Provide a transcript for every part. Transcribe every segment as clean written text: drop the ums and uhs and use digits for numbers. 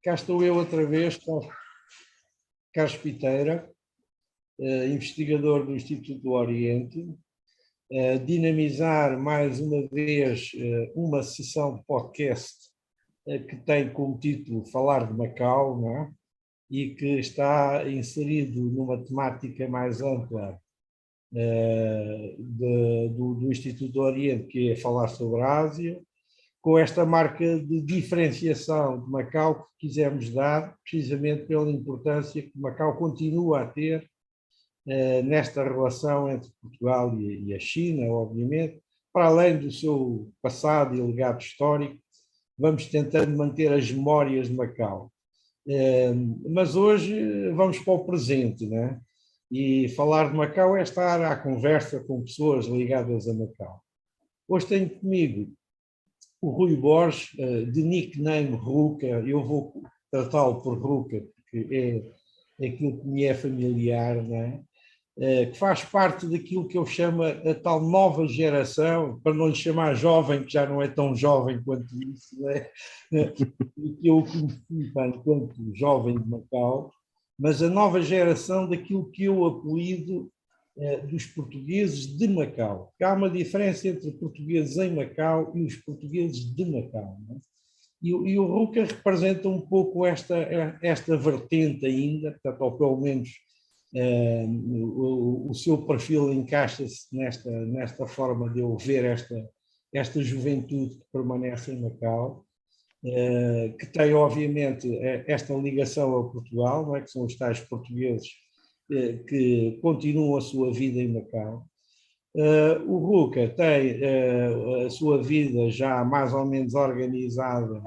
Cá estou eu outra vez, Carlos Piteira, investigador do Instituto do Oriente, dinamizar mais uma vez uma sessão de podcast que tem como título Falar de Macau, não é? E que está inserido numa temática mais ampla do Instituto do Oriente, que é falar sobre a Ásia, com esta marca de diferenciação de Macau que quisemos dar, precisamente pela importância que Macau continua a ter nesta relação entre Portugal e a China, obviamente, para além do seu passado e legado histórico, vamos tentando manter as memórias de Macau. Mas hoje vamos para o presente, né? E falar de Macau é estar à conversa com pessoas ligadas a Macau. Hoje tenho comigo o Rui Borges, de nickname Ruca. Eu vou tratá-lo por Ruca, porque é aquilo que me é familiar, né? Que faz parte daquilo que eu chamo a tal nova geração, para não lhe chamar jovem, que já não é tão jovem quanto isso, né? Que eu conheci enquanto jovem de Macau, mas a nova geração daquilo que eu apelido dos portugueses de Macau. Há uma diferença entre portugueses em Macau e os portugueses de Macau. Né? E o Ruca representa um pouco esta vertente ainda, portanto, ou pelo menos o seu perfil encaixa-se nesta forma de eu ver esta juventude que permanece em Macau, que tem, obviamente, esta ligação a Portugal, não é? Que são os tais portugueses que continuam a sua vida em Macau. O Ruca tem a sua vida já mais ou menos organizada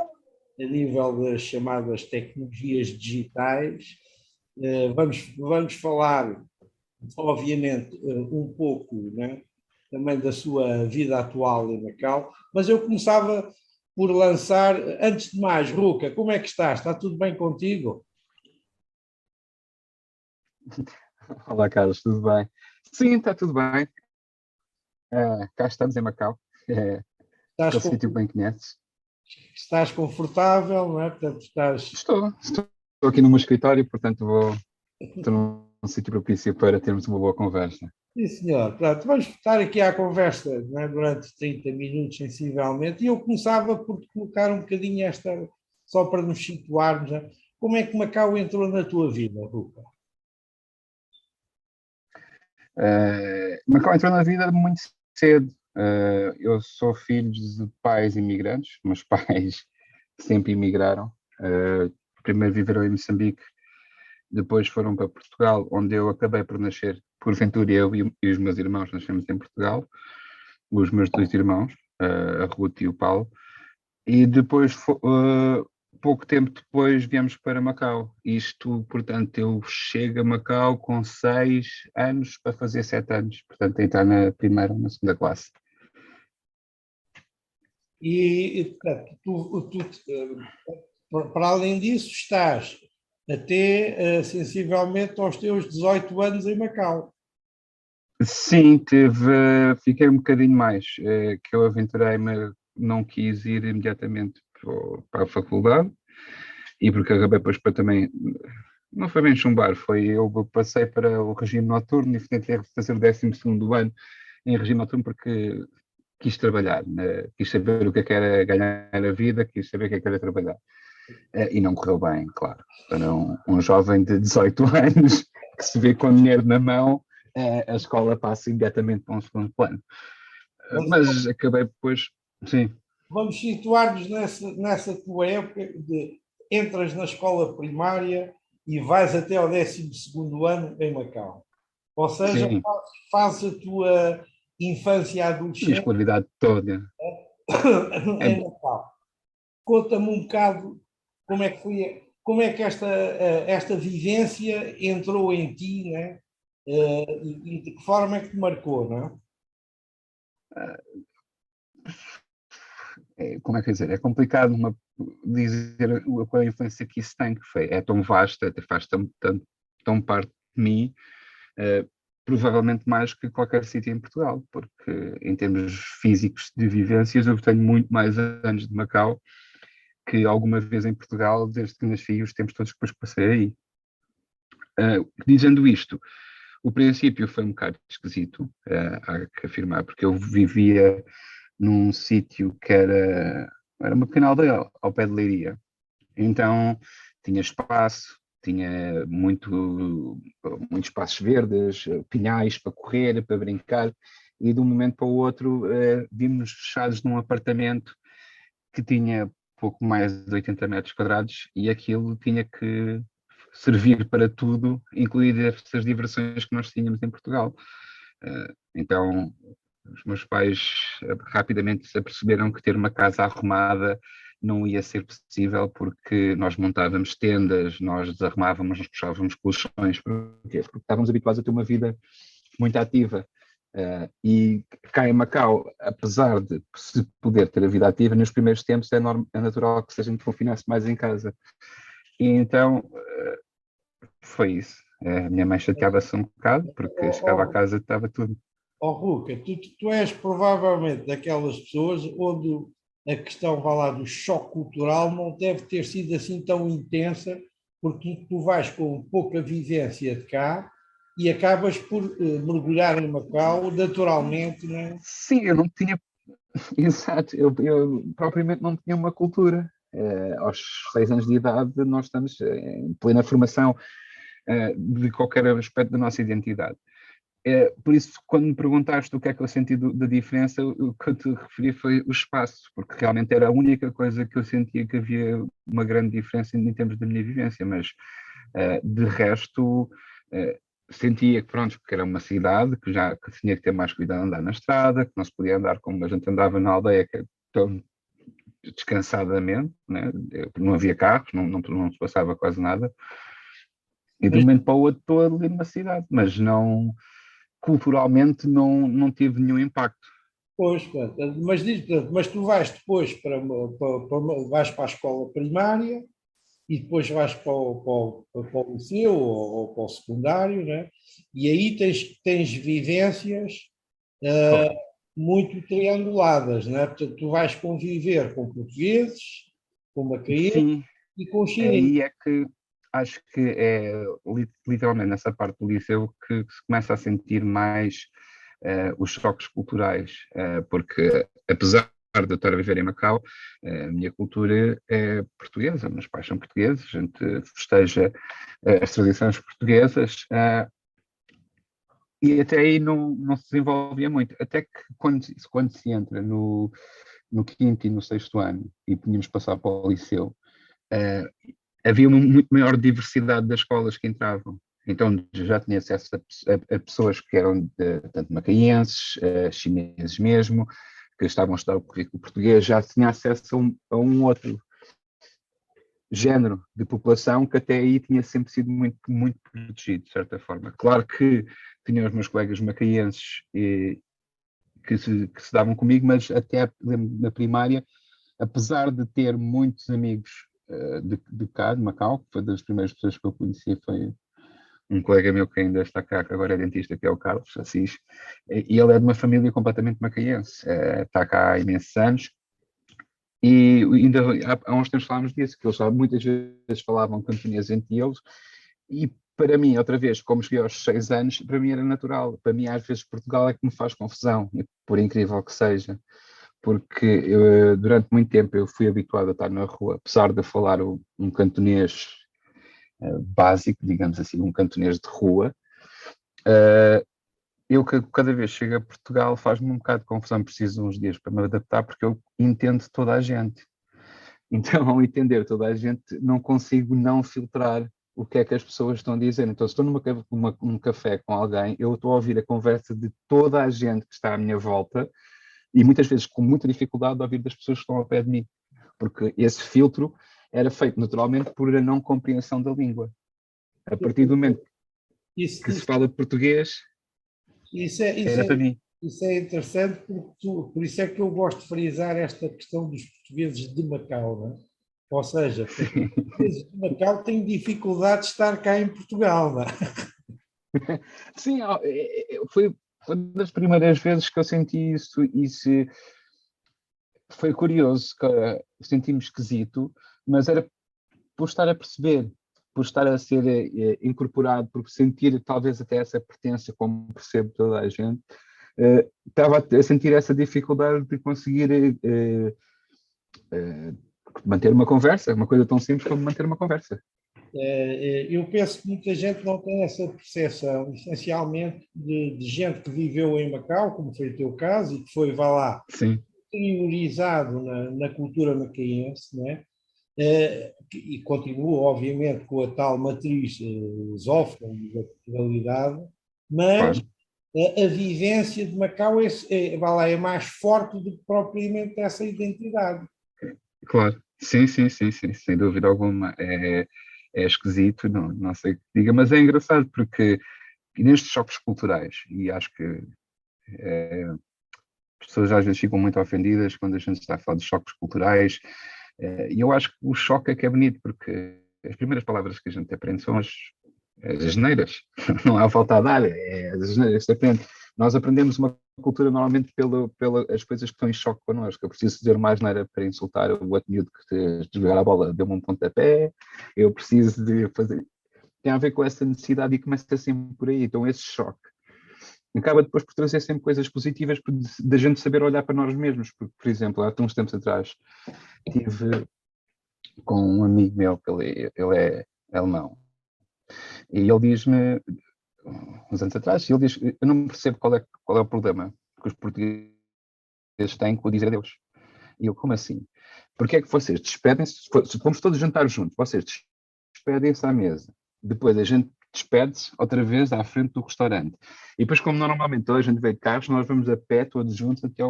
a nível das chamadas tecnologias digitais. Vamos falar, obviamente, um pouco, né, também da sua vida atual em Macau, mas eu começava por lançar, antes de mais, Ruca, como é que estás? Está tudo bem contigo? Olá, Carlos, tudo bem? Sim, está tudo bem. Cá estamos em Macau, aquele sítio bem conheces. Estás confortável, não é? Portanto, Estou aqui no meu escritório, portanto estou num sítio propício para termos uma boa conversa. Sim, senhor. Portanto, vamos estar aqui à conversa, não é? Durante 30 minutos, sensivelmente, e eu começava por te colocar um bocadinho só para nos situarmos, né? Como é que Macau entrou na tua vida, Ruca? Macau entrou na vida muito cedo. Eu sou filho de pais imigrantes, meus pais sempre imigraram. Primeiro viveram em Moçambique, depois foram para Portugal, onde eu acabei por nascer. Porventura, eu e os meus irmãos nascemos em Portugal, os meus dois irmãos, a Ruth e o Paulo, e depois, pouco tempo depois, viemos para Macau. Isto, portanto, eu chego a Macau com 6 anos para fazer 7 anos, portanto, a entrar na primeira ou na segunda classe. Portanto, para além disso, estás até sensivelmente aos teus 18 anos em Macau. Sim, fiquei um bocadinho mais, que eu aventurei-me, não quis ir imediatamente para a faculdade, e porque acabei depois para também, não foi bem chumbar, eu passei para o regime noturno e tentei fazer o 12º ano em regime noturno porque quis trabalhar, né? Quis saber o que era ganhar a vida, quis saber o que era trabalhar. E não correu bem, claro. Para um jovem de 18 anos que se vê com dinheiro na mão, a escola passa imediatamente para um segundo plano. Mas acabei depois, sim. Vamos situar-nos nessa tua época de entras na escola primária e vais até ao 12º ano em Macau. Ou seja, fazes a tua infância e adolescência A escolaridade toda. em Macau. Conta-me um bocado como é que foi, como é que esta vivência entrou em ti, né? E de que forma é que te marcou, não é? Como é que dizer? É complicado dizer qual a influência que isso tem, que é tão vasta, faz tão parte de mim, provavelmente mais que qualquer sítio em Portugal, porque em termos físicos de vivências eu tenho muito mais anos de Macau que alguma vez em Portugal, desde que nasci, os tempos todos que depois passei aí. Dizendo isto, o princípio foi um bocado esquisito, há que afirmar, porque eu vivia num sítio que era uma pequena aldeia ao pé de Leiria. Então tinha espaço, tinha muitos espaços verdes, pinhais para correr, para brincar, e de um momento para o outro vimos-nos fechados num apartamento que tinha pouco mais de 80 metros quadrados e aquilo tinha que servir para tudo, incluídas essas diversões que nós tínhamos em Portugal. Então, os meus pais rapidamente se aperceberam que ter uma casa arrumada não ia ser possível porque nós montávamos tendas, nós desarrumávamos, nós puxávamos colchões. Porquê? Porque estávamos habituados a ter uma vida muito ativa. E cá em Macau, apesar de se poder ter a vida ativa, nos primeiros tempos é natural que a gente confinasse mais em casa. E então foi isso. A minha mãe chateava-se um bocado porque chegava a casa e estava tudo. Ruca, tu és provavelmente daquelas pessoas onde a questão, vá lá, do choque cultural não deve ter sido assim tão intensa, porque tu vais com pouca vivência de cá e acabas por mergulhar em Macau naturalmente, não é? Sim, eu não tinha. Exato, eu propriamente não tinha uma cultura. Aos 6 anos de idade, nós estamos em plena formação de qualquer aspecto da nossa identidade. Por isso, quando me perguntaste o que é que eu senti da diferença, o que eu te referi foi o espaço, porque realmente era a única coisa que eu sentia que havia uma grande diferença em termos da minha vivência, mas de resto sentia que, pronto, que era uma cidade que tinha que ter mais cuidado de andar na estrada, que não se podia andar como a gente andava na aldeia, que é tão descansadamente, né? Não havia carros, não se passava quase nada, e de um momento para o outro estou ali numa cidade, mas não culturalmente não teve nenhum impacto. Pois, mas tu vais depois vais para a escola primária e depois vais para o liceu ou para o secundário, né? E aí tens vivências uh, muito trianguladas, né? Portanto, tu vais conviver com portugueses, com macaenses Sim, e com chineses. aí é que acho que é literalmente nessa parte do liceu que se começa a sentir mais os choques culturais, porque apesar de eu estar a viver em Macau, a minha cultura é portuguesa, meus pais são portugueses, a gente festeja as tradições portuguesas, e até aí não se desenvolvia muito. Até que quando se entra no quinto e no sexto ano e tínhamos de passar para o liceu, havia uma muito maior diversidade das escolas que entravam. Então já tinha acesso a pessoas que eram tanto macaenses, chineses mesmo, que estavam a estudar o currículo português, já tinha acesso a um outro género de população que até aí tinha sempre sido muito, muito protegido, de certa forma. Claro que tinha os meus colegas macaenses que se davam comigo, mas até na primária, apesar de ter muitos amigos de cá, de Macau, que foi das primeiras pessoas que eu conheci, foi um colega meu que ainda está cá, que agora é dentista, que é o Carlos Assis, e ele é de uma família completamente macaense, está cá há imensos anos, e ainda há uns tempos falámos disso, que eles muitas vezes falavam cantonês entre eles, e para mim, outra vez, como cheguei aos 6 anos, para mim era natural. Para mim, às vezes, Portugal é que me faz confusão, por incrível que seja, porque durante muito tempo eu fui habituado a estar na rua, apesar de falar um cantonês básico, digamos assim, um cantonês de rua. Eu cada vez chego a Portugal faz-me um bocado de confusão, preciso de uns dias para me adaptar, porque eu entendo toda a gente. Então, ao entender toda a gente, não consigo não filtrar o que é que as pessoas estão a dizer. Então, se estou num café com alguém, eu estou a ouvir a conversa de toda a gente que está à minha volta e muitas vezes com muita dificuldade de ouvir das pessoas que estão ao pé de mim, porque esse filtro era feito naturalmente por a não compreensão da língua. A partir do momento Isso, que se isso, fala português, isso, é, isso, era é, para mim. isso é interessante, por isso é que eu gosto de frisar esta questão dos portugueses de Macau, não é? Ou seja, porque os portugueses de Macau têm dificuldade de estar cá em Portugal, não é? Sim, foi uma das primeiras vezes que eu senti isso. foi curioso, que senti-me esquisito, mas era por estar a perceber, por estar a ser incorporado, por sentir talvez até essa pertença, como percebo toda a gente, estava a sentir essa dificuldade de conseguir manter uma conversa, uma coisa tão simples como manter uma conversa. Eu penso que muita gente não tem essa percepção, essencialmente de gente que viveu em Macau, como foi o teu caso, e que foi, vá lá, Sim. interiorizado na cultura macaense, né? E continua, obviamente, com a tal matriz lusófona da pluralidade, mas Claro, a vivência de Macau vá lá, é mais forte do que propriamente essa identidade. claro. Sim, sim, sim, sim, sem dúvida alguma. É esquisito, não sei o que diga, mas é engraçado porque nestes choques culturais, e acho que as pessoas às vezes ficam muito ofendidas quando a gente está a falar de choques culturais, e eu acho que o choque é que é bonito, porque as primeiras palavras que a gente aprende são as asneiras, não há volta a dar, é as asneiras que se aprende. Nós aprendemos uma cultura normalmente pelas coisas que estão em choque connosco. Eu preciso dizer uma asneira para insultar o outro miúdo que jogar a bola deu-me um pontapé, eu preciso de fazer. Tem a ver com essa necessidade e começa sempre por aí. Então, esse choque acaba depois por trazer sempre coisas positivas da gente saber olhar para nós mesmos. Porque, por exemplo, há uns tempos atrás, tive com um amigo meu, que ele é alemão, e ele diz-me, uns anos atrás, ele diz: eu não percebo qual é o problema que os portugueses têm com o dizer adeus. E eu, como assim? Porque é que vocês despedem-se, se formos todos jantar juntos, vocês despedem-se à mesa, depois a gente despede-se outra vez à frente do restaurante. E depois, como normalmente toda a gente veio de carros, nós vamos a pé todos juntos até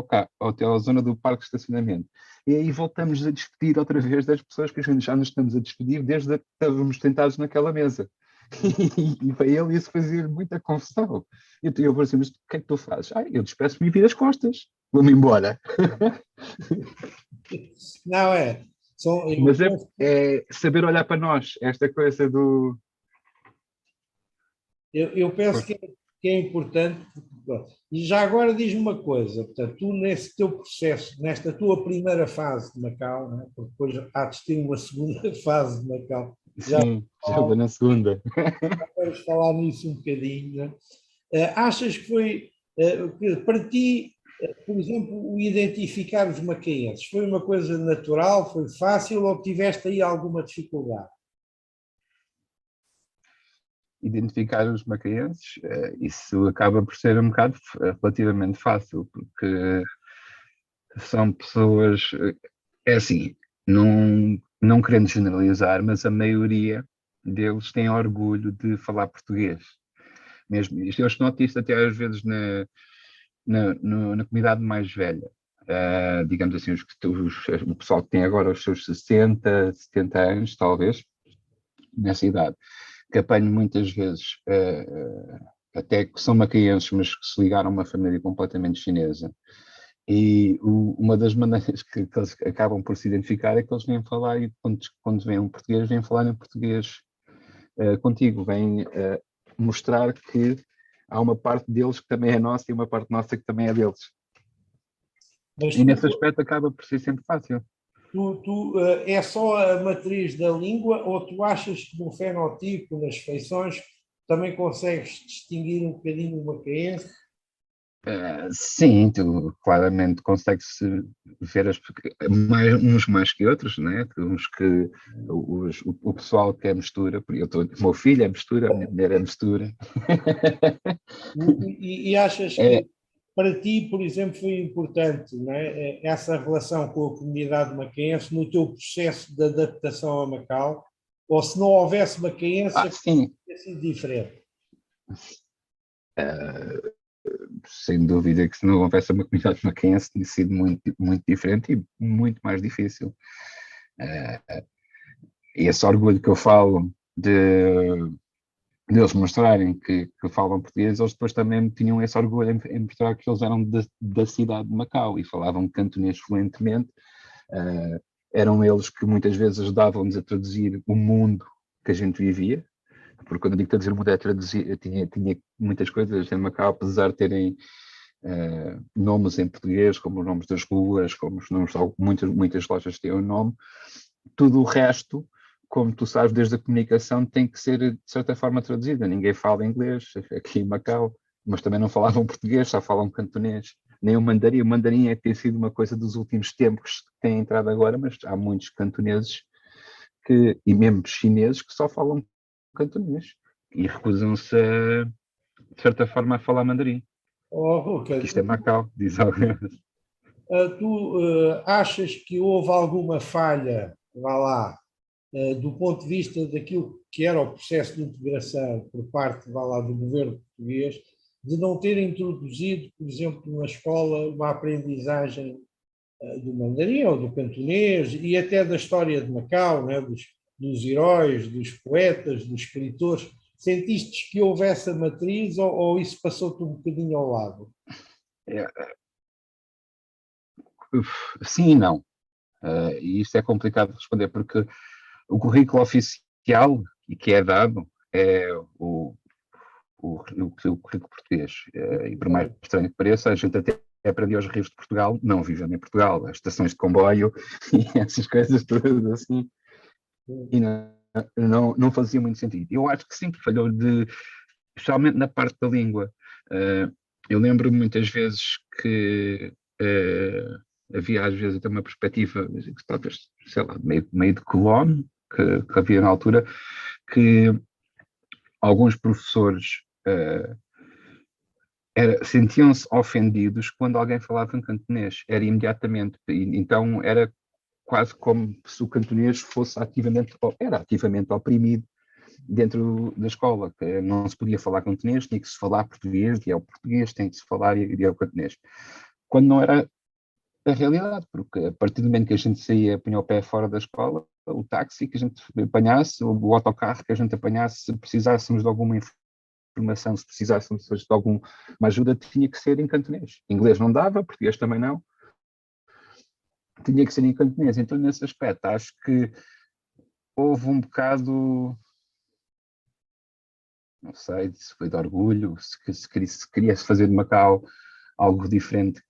à zona do parque de estacionamento. E aí voltamos a despedir outra vez das pessoas que a gente já nos estamos a despedir desde que estávamos sentados naquela mesa. E para ele isso fazia muita confusão. E eu vou assim: mas o que é que tu fazes? Eu despeço-me e viro as costas. Vou-me embora. Não é? Eu Mas penso, é saber olhar para nós, esta coisa do. eu penso que é importante. E já agora diz-me uma coisa, portanto, tu nesse teu processo, nesta tua primeira fase de Macau, né, porque depois há de ter uma segunda fase de Macau, já Sim, já vou na segunda. vamos falar nisso um bocadinho, né? Achas que foi, que para ti, por exemplo, o identificar os macaenses, foi uma coisa natural, foi fácil ou tiveste aí alguma dificuldade? Identificar os macaenses, isso acaba por ser um bocado relativamente fácil, porque são pessoas, é assim, não querendo generalizar, mas a maioria deles tem orgulho de falar português. Mesmo isto, eu noto isto até às vezes na comunidade mais velha. Digamos assim, o pessoal que tem agora os seus 60, 70 anos, talvez, nessa idade, que apanho muitas vezes, até que são macaenses, mas que se ligaram a uma família completamente chinesa. E uma das maneiras que eles acabam por se identificar é que eles vêm falar, e quando vêm um português, vêm falar em português contigo, vêm mostrar que há uma parte deles que também é nossa e uma parte nossa que também é deles. Mas E nesse aspecto acaba por ser sempre fácil. é só a matriz da língua ou tu achas que no fenotipo, nas feições, também consegues distinguir um bocadinho o macaense? Sim, tu claramente consegue-se ver uns mais que outros, né? Uns que o pessoal que é mistura, porque o meu filho é mistura, a minha mulher é mistura. E achas É, que para ti, por exemplo, foi importante, não é? Essa relação com a comunidade macaense no teu processo de adaptação a Macau? Ou se não houvesse macaenses, sim, teria sido diferente? sem dúvida que se não houvesse uma comunidade macaense tinha sido muito, muito diferente e muito mais difícil. E esse orgulho que eu falo de eles mostrarem que falam português, eles depois também tinham esse orgulho em mostrar que eles eram da cidade de Macau e falavam cantonês fluentemente. Eram eles que muitas vezes ajudavam-nos a traduzir o mundo que a gente vivia, porque quando eu digo traduzir o mundo é traduzir, tinha muitas coisas em Macau, apesar de terem nomes em português, como os nomes das ruas, como os nomes de muitas lojas têm um nome. Tudo o resto, como tu sabes, desde a comunicação, tem que ser, de certa forma, traduzida. Ninguém fala inglês aqui em Macau, mas também não falavam português, só falam cantonês. Nem o mandarim. O mandarim é que tem sido uma coisa dos últimos tempos que tem entrado agora, mas há muitos cantoneses e mesmo chineses que só falam cantonês e recusam-se, de certa forma, a falar mandarim. Oh, Ruca, Que isto é Macau, diz alguém. tu achas que houve alguma falha, vá lá, do ponto de vista daquilo que era o processo de integração por parte, vá lá, do governo português, de não ter introduzido, por exemplo, na escola, uma aprendizagem do mandarim ou do cantonês e até da história de Macau, né, dos heróis, dos poetas, dos escritores? Sentiste que houve essa matriz ou isso passou-te um bocadinho ao lado? É, sim e não. E isto é complicado de responder, porque o currículo oficial e que é dado é o currículo português. E por mais estranho que pareça, a gente até aprendeu os rios de Portugal, não vivendo em Portugal, as estações de comboio e essas coisas todas assim. E não fazia muito sentido. Eu acho que sempre falhou especialmente na parte da língua. Eu lembro muitas vezes que havia às vezes até uma perspectiva, talvez, sei lá, meio de colono, que havia na altura, que alguns professores sentiam-se ofendidos quando alguém falava em cantonês, era imediatamente, então era quase como se o cantonês era ativamente oprimido dentro da escola, que não se podia falar cantonês, tinha que se falar português, e é o português, tem que se falar e é o cantonês. Quando não era a realidade, porque a partir do momento que a gente saía, punha o pé fora da escola, o táxi que a gente apanhasse, o autocarro que a gente apanhasse, se precisássemos de alguma informação, se precisássemos de alguma ajuda, tinha que ser em cantonês. Inglês não dava, português também não, tinha que ser em cantonês. Então, nesse aspecto, acho que houve um bocado, não sei se foi de orgulho, se queria-se fazer de Macau algo diferente,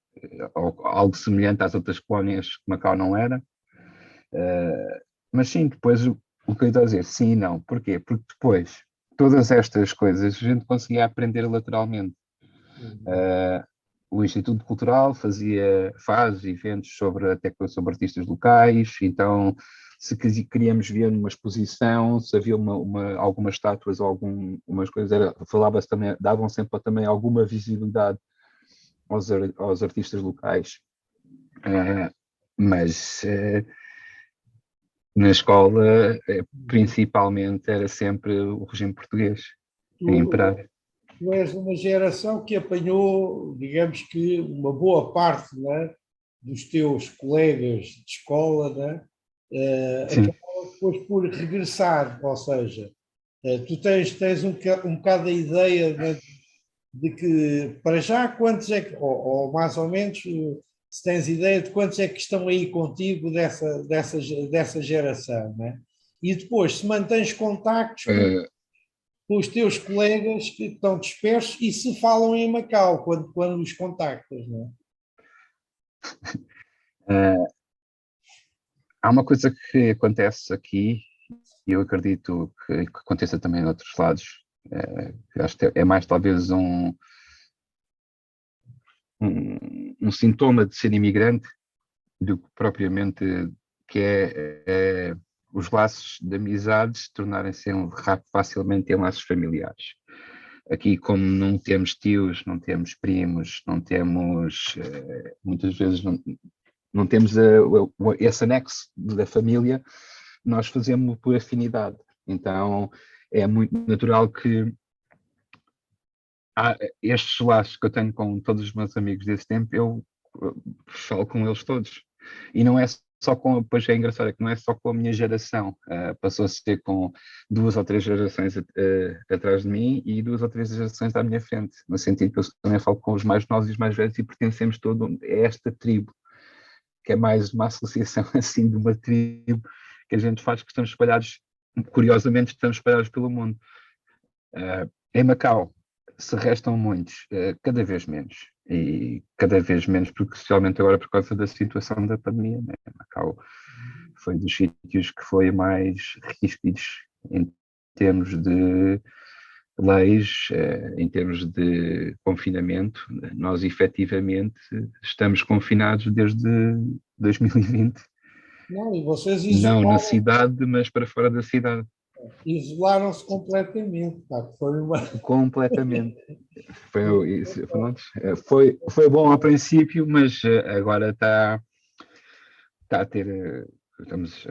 ou algo semelhante às outras colónias que Macau não era. Mas sim, depois o que eu estou a dizer, sim e não. Porquê? Porque depois, todas estas coisas a gente conseguia aprender lateralmente. O Instituto Cultural faz eventos até sobre artistas locais, então se queríamos ver uma exposição, se havia algumas estátuas ou algumas coisas, falava-se também, davam sempre também alguma visibilidade aos artistas locais. Mas na escola, principalmente, era sempre o regime português a imperar. Tu és uma geração que apanhou, digamos que, uma boa parte, né, dos teus colegas de escola, né, acabou depois por regressar, ou seja, tu tens um bocado a ideia, né, de que, para já, quantos é que, ou mais ou menos, se tens ideia de quantos é que estão aí contigo dessa geração, né? E depois, se mantens contactos com os teus colegas que estão dispersos e se falam em Macau, quando os contactas, não é? Há uma coisa que acontece aqui, e eu acredito que aconteça também em outros lados, acho que é mais talvez um sintoma de ser imigrante do que propriamente que é os laços de amizades tornarem-se facilmente em laços familiares. Aqui, como não temos tios, não temos primos, não temos, muitas vezes não temos esse anexo da família, nós fazemos por afinidade. Então, é muito natural que estes laços que eu tenho com todos os meus amigos desse tempo, eu falo com eles todos. E não é só pois é engraçado, é que não é só com a minha geração, passou a ser com 2 ou 3 gerações atrás de mim e 2 ou 3 gerações à minha frente, no sentido que eu também falo com os mais novos e os mais velhos e pertencemos todo a esta tribo, que é mais uma associação assim de uma tribo que a gente faz, que estamos espalhados, curiosamente estamos espalhados pelo mundo. Em Macau se restam muitos, cada vez menos. e cada vez menos, porque especialmente agora por causa da situação da pandemia, né? Macau foi dos sítios que foi mais ríspidos em termos de leis, em termos de confinamento. Nós efetivamente estamos confinados desde 2020, Não, e vocês não na cidade, mas para fora da cidade. isolaram-se completamente, pá, que foi uma... Completamente. Foi bom ao princípio, mas agora está a ter, estamos,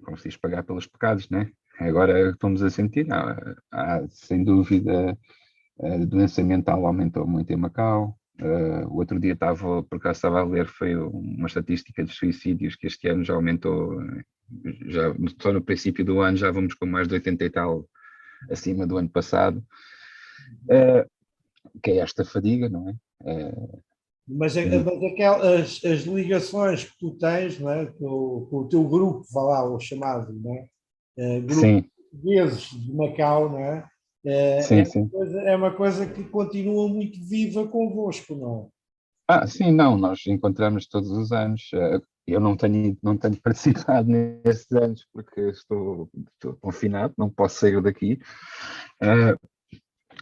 como se diz, pagar pelos pecados, né? Agora estamos a sentir, sem dúvida, a doença mental aumentou muito em Macau. O outro dia por acaso estava a ler, foi uma estatística de suicídios que este ano já aumentou, já, só no princípio do ano já vamos com mais de 80 e tal acima do ano passado, que é esta fadiga, não é? Mas aquelas, as ligações que tu tens, não é? Com o teu grupo, vá lá, o chamado, não é? Grupo Sim, de portugueses de Macau, não é? sim, sim. É uma coisa que continua muito viva convosco, não Sim, não, nós encontramos todos os anos. Eu não tenho participado nestes anos porque estou confinado, não posso sair daqui. Eh,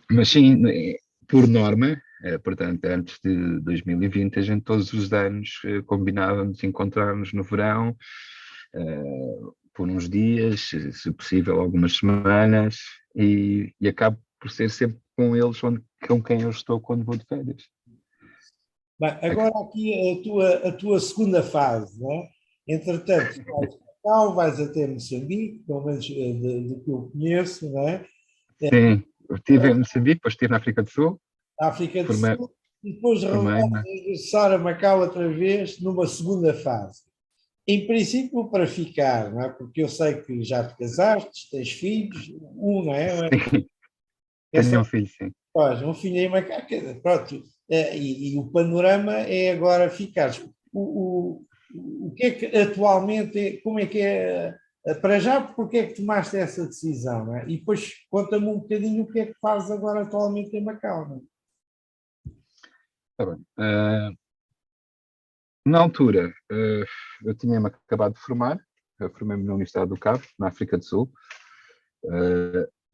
mas sim, por norma, portanto, antes de 2020, a gente todos os anos combinávamos encontrar-nos no verão, por uns dias, se possível algumas semanas, e acabo por ser sempre com eles com quem eu estou quando vou de férias. Bem, agora aqui a tua segunda fase, não é? Entretanto, vais a Macau, vais até Moçambique, pelo menos do que eu conheço, não é? Sim, eu estive em Moçambique, depois estive na África do Sul, África do formei, Sul, e depois vais formei-me. regressar a Macau outra vez numa segunda fase. Em princípio, para ficar, não é? Porque eu sei que já te casaste, tens filhos, um, não é? Sim, É tenho só um filho, sim. pois, um filho em Macau, pronto. E o panorama é agora ficares. O que é que atualmente, como é que é, para já, porque é que tomaste essa decisão, não é? E depois conta-me um bocadinho o que é que fazes agora atualmente em Macau, não é? Tá bem. Na altura, eu tinha-me acabado de formar, eu formei-me na Universidade do Cabo, na África do Sul,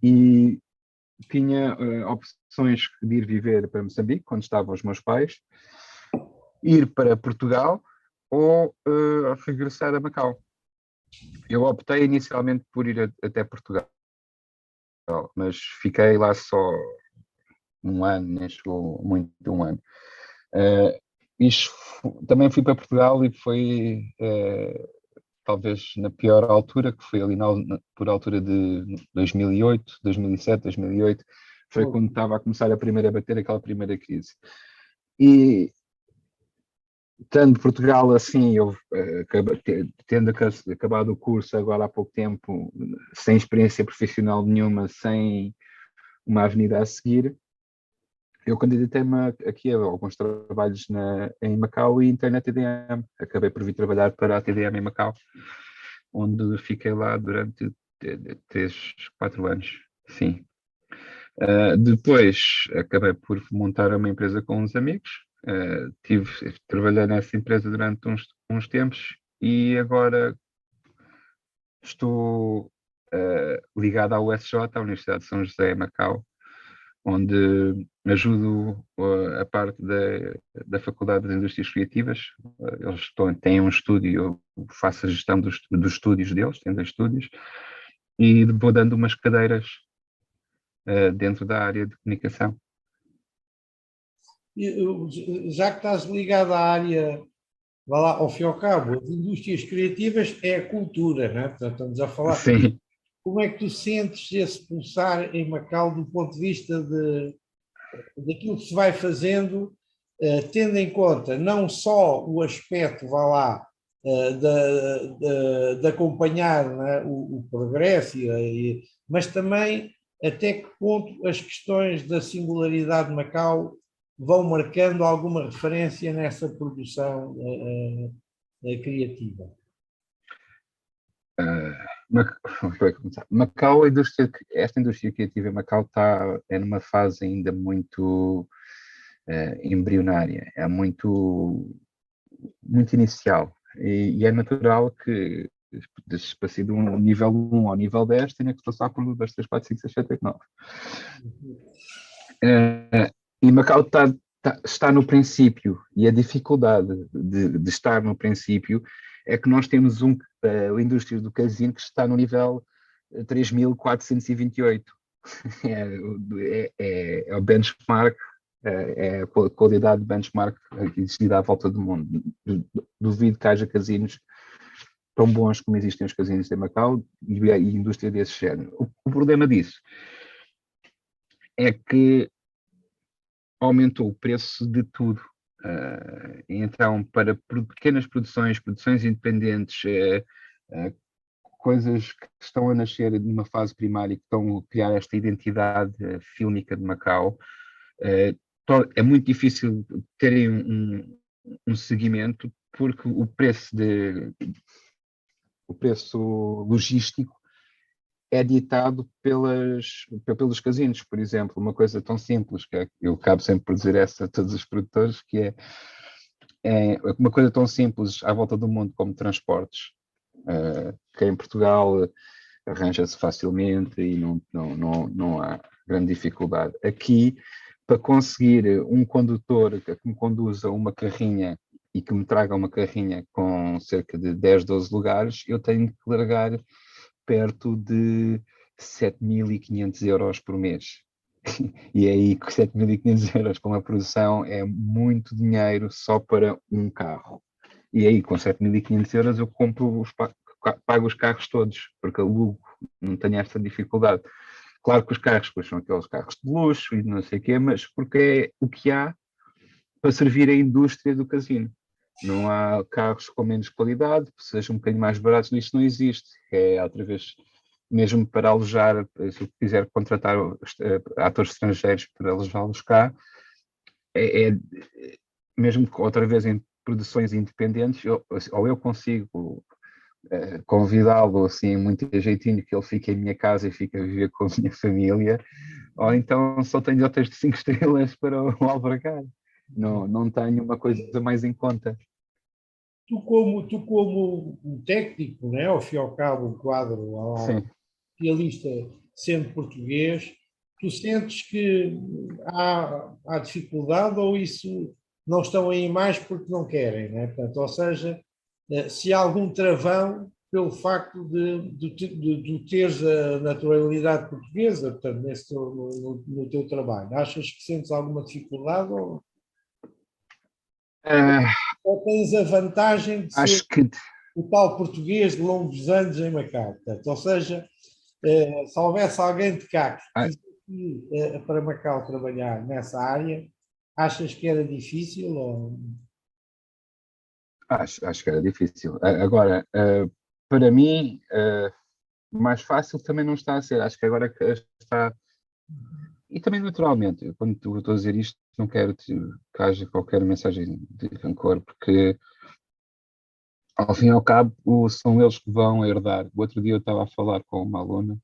e tinha opções de ir viver para Moçambique, onde estavam os meus pais, ir para Portugal ou regressar a Macau. Eu optei inicialmente por ir até Portugal, mas fiquei lá só um ano, nem chegou muito de um ano. Uh, Também fui para Portugal e foi talvez na pior altura, que foi ali por altura de 2008, 2007, 2008, foi Pô, quando estava a começar a bater aquela primeira crise. E estando Portugal assim, eu tendo acabado o curso agora há pouco tempo, sem experiência profissional nenhuma, sem uma avenida a seguir, eu candidatei-me aqui a alguns trabalhos em Macau e entrei na TDM. Acabei por vir trabalhar para a TDM em Macau, onde fiquei lá durante 3, 4 anos. Sim. Depois acabei por montar uma empresa com uns amigos. Trabalhei nessa empresa durante uns tempos e agora estou ligado à USJ, à Universidade de São José, em Macau, onde ajudo a parte da Faculdade de Indústrias Criativas. Eles têm um estúdio, eu faço a gestão dos estúdios deles, têm 2 estúdios, e vou dando umas cadeiras dentro da área de comunicação. já que estás ligado à área, vá lá, ao fim e ao cabo, as indústrias criativas é a cultura, não é? Portanto, estamos a falar. Sim, Como é que tu sentes esse pulsar em Macau do ponto de vista daquilo que se vai fazendo, tendo em conta não só o aspecto, vá lá, de acompanhar, não é, o progresso, mas também até que ponto as questões da singularidade de Macau vão marcando alguma referência nessa produção criativa. para começar. Macau, esta indústria criativa em Macau é numa fase ainda muito embrionária, é muito inicial, e é natural que para ser de um nível 1 ao nível 10 tenha que passar por 2, 3, 4, 5, 6, 7, 8, 9. E Macau está no princípio, e a dificuldade de estar no princípio é que nós temos a indústria do casino que está no nível 3.428. É o benchmark, é a qualidade de benchmark existida à volta do mundo. Duvido que haja casinos tão bons como existem os casinos em Macau e a indústria desse género. O problema disso é que aumentou o preço de tudo. Então, para pequenas produções independentes, coisas que estão a nascer numa fase primária e que estão a criar esta identidade fílmica de Macau, é muito difícil terem um seguimento, porque o preço logístico é ditado pelos casinos. Por exemplo, uma coisa tão simples, que eu acabo sempre por dizer essa a todos os produtores, que é uma coisa tão simples à volta do mundo como transportes, que em Portugal arranja-se facilmente e não há grande dificuldade. Aqui, para conseguir um condutor que me conduza uma carrinha e que me traga uma carrinha com cerca de 10, 12 lugares, eu tenho que largar perto de 7.500 euros por mês. E aí, 7.500 euros para uma produção é muito dinheiro só para um carro. E aí, com 7.500 euros, eu pago os carros todos, porque alugo, não tenho esta dificuldade. Claro que os carros depois são aqueles carros de luxo e não sei o quê, mas porque é o que há para servir a indústria do casino. Não há carros com menos qualidade, que sejam um bocadinho mais baratos, isso não existe. É outra vez, mesmo para alojar, se eu quiser contratar atores estrangeiros para alojá-los cá, mesmo que outra vez em produções independentes, ou eu consigo convidá-lo assim muito jeitinho que ele fique em minha casa e fique a viver com a minha família, ou então só tenho hotéis de 5 estrelas para o albergar. Não tenho uma coisa mais em conta. Tu como um técnico, né, ao fim e ao cabo, um quadro Sim. realista, sendo português, tu sentes que há dificuldade ou isso não estão aí mais porque não querem, né? Portanto, ou seja, se há algum travão pelo facto de teres a naturalidade portuguesa, portanto, no teu trabalho, achas que sentes alguma dificuldade ou tens a vantagem de ser Acho que o tal português de longos anos em Macau? Portanto, ou seja, se houvesse alguém de cá que quisesse ir para Macau trabalhar nessa área, achas que era difícil? acho que era difícil. Agora, para mim, mais fácil também não está a ser. Acho que agora está. E também naturalmente, quando estou a dizer isto, não quero que haja qualquer mensagem de rancor, porque ao fim e ao cabo são eles que vão herdar. O outro dia eu estava a falar com uma aluna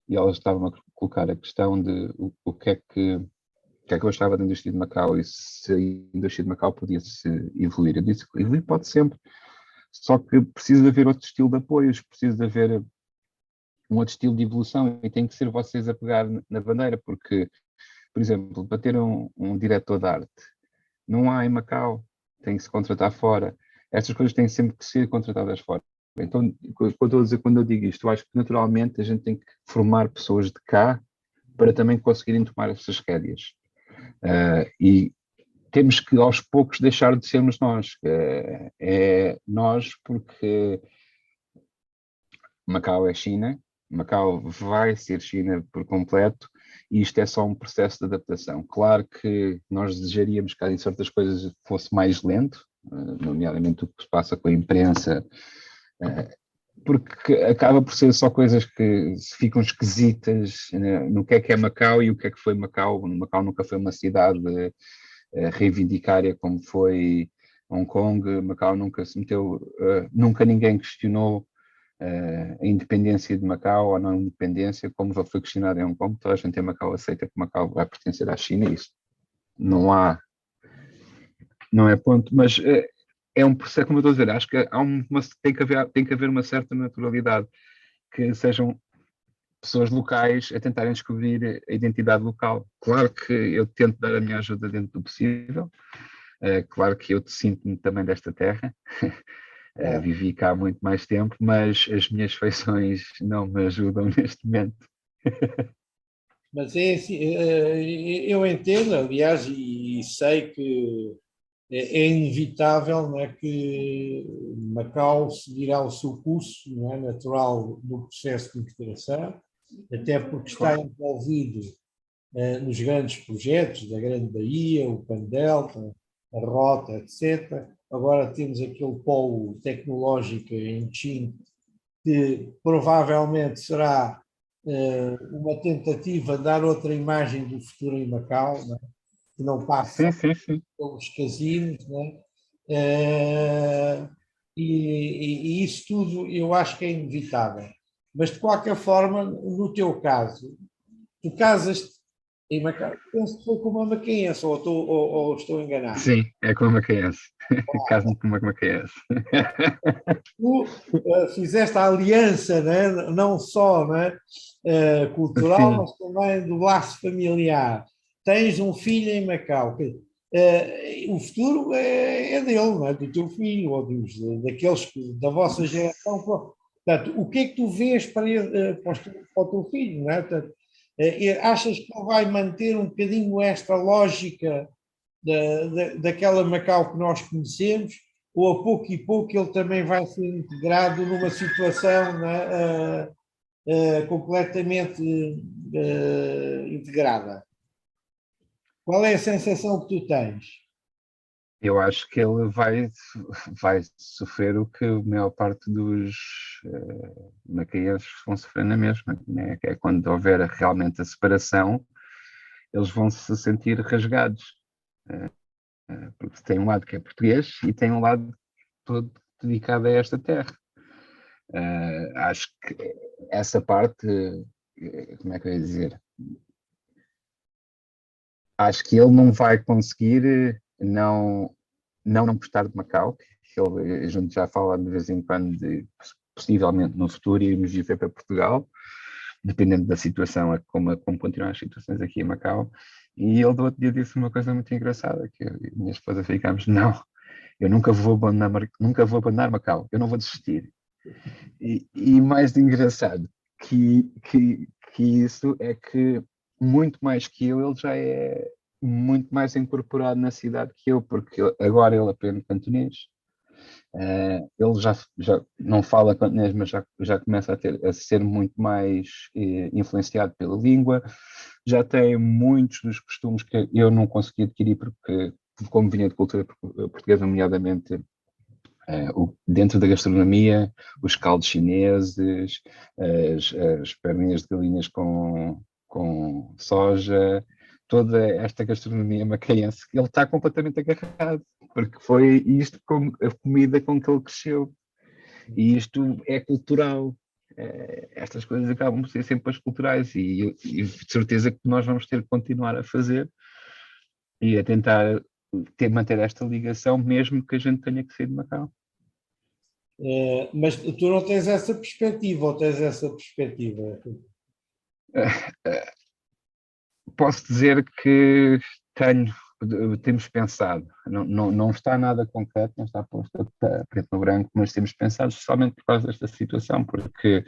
e ela estava a colocar a questão de o que é que eu achava da indústria de Macau e se a indústria de Macau podia se evoluir. Eu disse que evoluir pode sempre, só que precisa de haver outro estilo de apoios, precisa de haver um outro estilo de evolução e tem que ser vocês a pegar na bandeira, porque, por exemplo, para ter um diretor de arte, não há em Macau, tem que se contratar fora. Estas coisas têm sempre que ser contratadas fora. Então, quando eu digo isto, eu acho que naturalmente a gente tem que formar pessoas de cá para também conseguirem tomar essas rédeas. E temos que aos poucos deixar de sermos nós. É nós porque Macau é China, Macau vai ser China por completo e isto é só um processo de adaptação. Claro que nós desejaríamos que em certas coisas fosse mais lento, nomeadamente o que se passa com a imprensa, porque acaba por ser só coisas que ficam esquisitas no que é Macau e o que foi Macau. Macau nunca foi uma cidade reivindicária como foi Hong Kong. Macau nunca se meteu, nunca ninguém questionou a independência de Macau ou a não independência, como já foi questionado em Hong Kong. Toda a gente em Macau aceita que Macau vai pertencer à China, isso não há não é ponto, mas é um processo, como eu estou a dizer, acho que tem que haver uma certa naturalidade, que sejam pessoas locais a tentarem descobrir a identidade local. Claro que eu tento dar a minha ajuda dentro do possível, claro que eu sinto-me também desta terra, Claro. vivi cá há muito mais tempo, mas as minhas feições não me ajudam neste momento. Mas é assim, eu entendo, aliás, e sei que é inevitável, não é, que Macau seguirá o seu curso, não é, natural no processo de integração, até porque está Claro. envolvido nos grandes projetos da Grande Bahia, o Pandelta, a Rota, etc. Agora temos aquele polo tecnológico em China, que provavelmente será uma tentativa de dar outra imagem do futuro em Macau, não é? Que não passe Sim, sim, sim. pelos casinos, não é? Eh, e isso tudo eu acho que é inevitável. Mas, de qualquer forma, no teu caso, tu casas em Macau, penso que foi com uma maquinense, ou estou enganado. Sim, é como uma criança. Caso-me como uma criança. Tu fizeste a aliança, né? Não só, né? Cultural, Sim, mas também do laço familiar. Tens um filho em Macau. O futuro é dele, não é? Do teu filho, ou daqueles da vossa geração. Portanto, o que é que tu vês para o teu filho? Não é? Portanto, achas que ele vai manter um bocadinho esta lógica daquela Macau que nós conhecemos, ou a pouco e pouco ele também vai ser integrado numa situação, né, completamente integrada? Qual é a sensação que tu tens? eu acho que ele vai sofrer o que a maior parte dos maquilheiros vão sofrer na mesma, né? Que é quando houver realmente a separação, eles vão se sentir rasgados, porque tem um lado que é português e tem um lado todo dedicado a esta terra. Acho que essa parte, como é que eu ia dizer? Acho que ele não vai conseguir não gostar de Macau, que a gente já fala de vez em quando de possivelmente no futuro irmos viver para Portugal, dependendo da situação, como continuam as situações aqui em Macau. E ele do outro dia disse uma coisa muito engraçada, que eu e a minha esposa ficámos, não, eu nunca vou abandonar Macau, eu não vou desistir. E mais engraçado que isso é que, muito mais que eu, ele já é muito mais incorporado na cidade que eu, porque agora ele aprende cantonês. Ele já não fala cantonês, mas já começa a ser muito mais influenciado pela língua. Já tem muitos dos costumes que eu não consegui adquirir, porque, como vinha de cultura portuguesa, nomeadamente dentro da gastronomia, os caldos chineses, as perninhas de galinhas com soja, toda esta gastronomia macaense, ele está completamente agarrado, porque foi isto como a comida com que ele cresceu, e isto é cultural. Estas coisas acabam por ser sempre as culturais, e de certeza que nós vamos ter que continuar a fazer e a tentar manter esta ligação, mesmo que a gente tenha que sair de Macau. Mas tu não tens essa perspectiva, ou tens essa perspectiva? Posso dizer que temos pensado, não está nada concreto, não está posto a preto no branco, mas temos pensado somente por causa desta situação, porque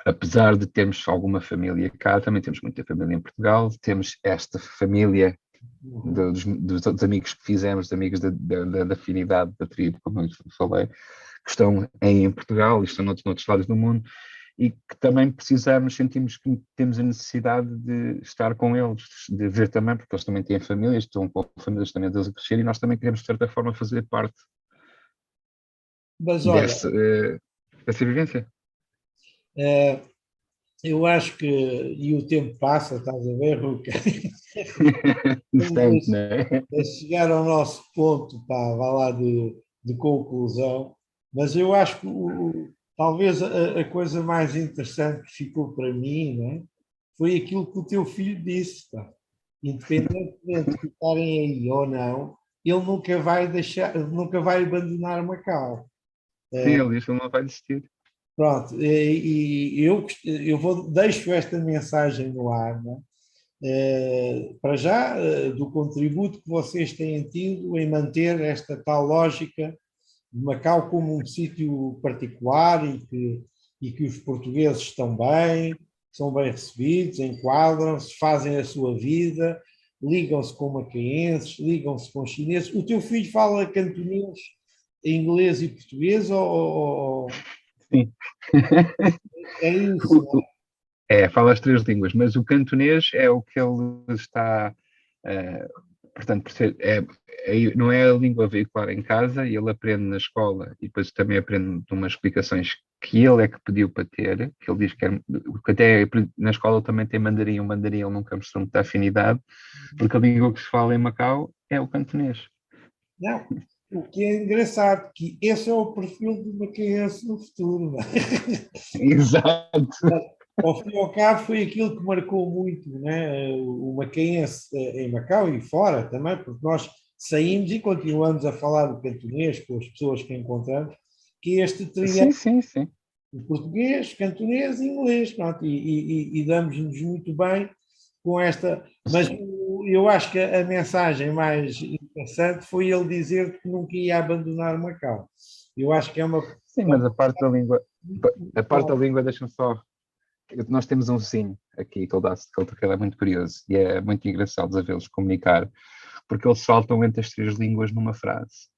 apesar de termos alguma família cá, também temos muita família em Portugal, temos esta família Uhum. dos amigos que fizemos, amigos da afinidade da tribo, como eu falei, que estão em Portugal e estão noutros lados do mundo, e que também sentimos que temos a necessidade de estar com eles, de ver também, porque eles também têm famílias, estão com famílias também deles a crescer, e nós também queremos, de certa forma, fazer parte Mas olha, dessa vivência. eh, eu acho que, e o tempo passa, estás a ver, Ruca? Instante, não é? A chegar ao nosso ponto, pá, vá lá de conclusão, mas eu acho que talvez a coisa mais interessante que ficou para mim, né, foi aquilo que o teu filho disse, pá. Independentemente de ficarem aí ou não, ele nunca vai deixar, nunca vai abandonar Macau. Sim, ele diz que ele não vai desistir. Pronto, e deixo esta mensagem no ar, né? Para já, do contributo que vocês têm tido em manter esta tal lógica de Macau como um sítio particular e que os portugueses estão bem, são bem recebidos, enquadram-se, fazem a sua vida, ligam-se com macaenses, ligam-se com chineses. O teu filho fala cantonês, inglês e português Sim. é isso, não é? Fala as três línguas, mas o cantonês é o que ele está, portanto, não é a língua veicular em casa, e ele aprende na escola e depois também aprende de umas explicações que ele é que pediu para ter, que ele diz que até na escola também tem mandarim, o mandarim ele nunca mostrou muita afinidade, porque a língua que se fala em Macau é o cantonês. Não, o que é engraçado, que esse é o perfil do macaense no futuro, não é? Exato. Ao fim e ao cabo foi aquilo que marcou muito, né? O macaense em Macau e fora também, porque nós saímos e continuamos a falar o cantonês com as pessoas que encontramos, que é este trilhão Sim. de português, cantonês e inglês, pronto, e damos-nos muito bem com esta. Mas eu acho que a mensagem mais interessante foi ele dizer que nunca ia abandonar Macau. Eu acho que é uma. Sim, mas a parte da língua, deixa-me só. Nós temos um vizinho aqui que ele é muito curioso e é muito engraçado a vê-los comunicar, porque eles saltam entre as três línguas numa frase.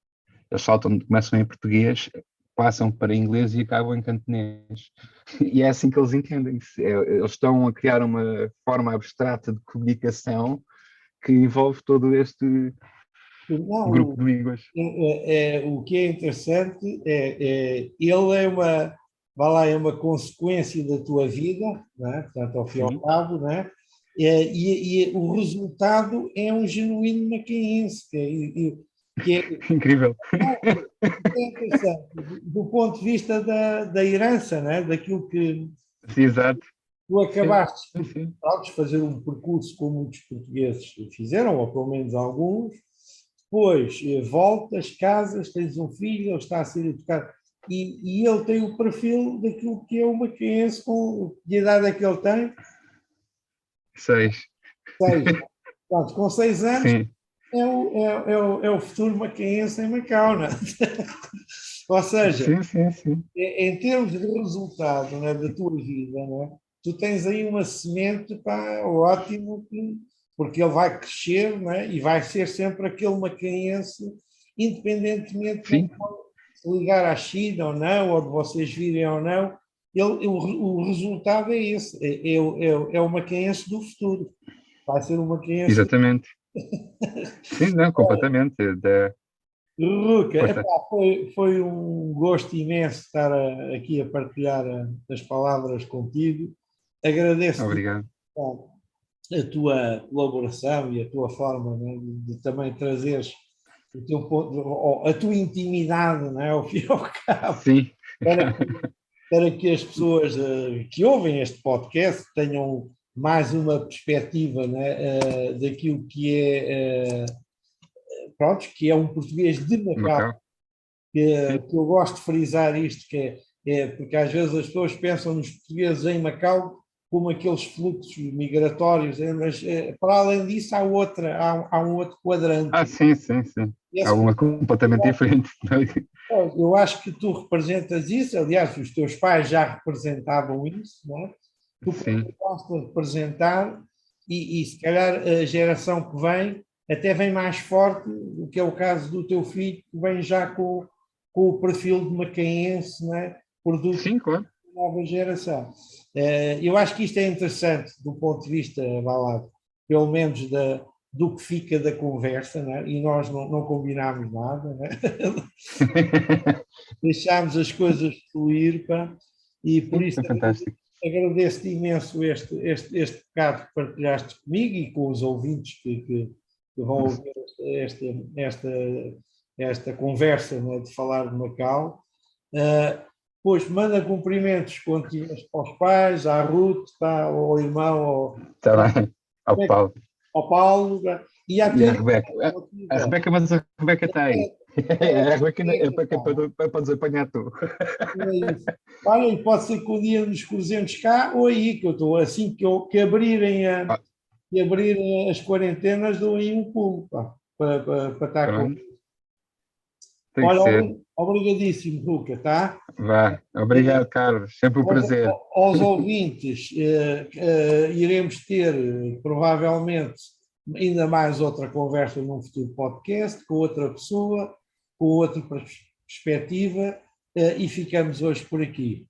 Eles começam em português, passam para inglês e acabam em cantonês. E é assim que eles entendem-se. Eles estão a criar uma forma abstrata de comunicação que envolve todo este grupo Não, de línguas. o que é interessante ele é uma, vá lá, é uma consequência da tua vida, não é? Portanto, ao fim e ao Sim. cabo, não é? E o resultado é um genuíno macaense, que Incrível. é interessante do ponto de vista da herança, não é? Daquilo que Sim, exato. tu acabaste Sim. de fazer um percurso como muitos portugueses fizeram, ou pelo menos alguns. Depois voltas, casas, tens um filho, ele está a ser educado. E ele tem o perfil daquilo que é o macaense, com que idade é que ele tem? 6. 6. Pronto, com 6 anos Sim. é o futuro macaense em Macau, não é? Ou seja, Sim. em termos de resultado, não é, da tua vida, não é? Tu tens aí uma semente, pá, ótimo, porque ele vai crescer, não é? E vai ser sempre aquele macaense, independentemente de Sim. se ligar à China ou não, ou de vocês virem ou não, o resultado é esse, é o macaense do futuro. Vai ser o macaense. Exatamente. Sim, não, completamente. Ruca, Força. epá, foi um gosto imenso estar aqui a partilhar as palavras contigo. Agradeço-te Obrigado. a tua colaboração e a tua forma, né, de também trazeres o teu ponto, a tua intimidade, né, ao fim e ao cabo, Sim. para, para que as pessoas que ouvem este podcast tenham mais uma perspectiva, né, daquilo que é, pronto, que é um português de Macau. Macau. Que eu gosto de frisar isto, porque às vezes as pessoas pensam nos portugueses em Macau como aqueles fluxos migratórios, mas para além disso há um outro quadrante. Sim. Há uma Esse, completamente diferente. eu acho que tu representas isso, aliás, os teus pais já representavam isso, não é? Tu Sim. continuaste a representar e se calhar a geração que vem até vem mais forte, o que é o caso do teu filho, que vem já com o perfil de macaense, não é? Produto Sim, claro. da nova geração. Eu acho que isto é interessante do ponto de vista, vá lá, pelo menos do que fica da conversa, não é? E nós não combinámos nada, não é? Deixámos as coisas fluir, pá, e por isso É fantástico. agradeço-te imenso este bocado que partilhaste comigo e com os ouvintes que vão ouvir esta conversa, né, de falar de Macau. Pois manda cumprimentos quando tiveres aos pais, à Ruth, tá, ao irmão, Está bem. Ao Paulo. ao Paulo, E há E a ter Rebeca? A Rebeca, mas a Rebeca está aí. A Rebeca é para nos apanhar tu. é isso. Olha, e pode ser que um dia nos cruzemos cá ou aí, que eu estou assim que abrirem, Ah, que abrirem as quarentenas, dou aí um pulo, pá, para estar com. pronto, tem que Olha, ser. obrigadíssimo, Luca, tá? Vá. Obrigado, Carlos. Sempre um prazer. Aos ouvintes, iremos ter provavelmente ainda mais outra conversa num futuro podcast, com outra pessoa, com outra perspectiva, e ficamos hoje por aqui.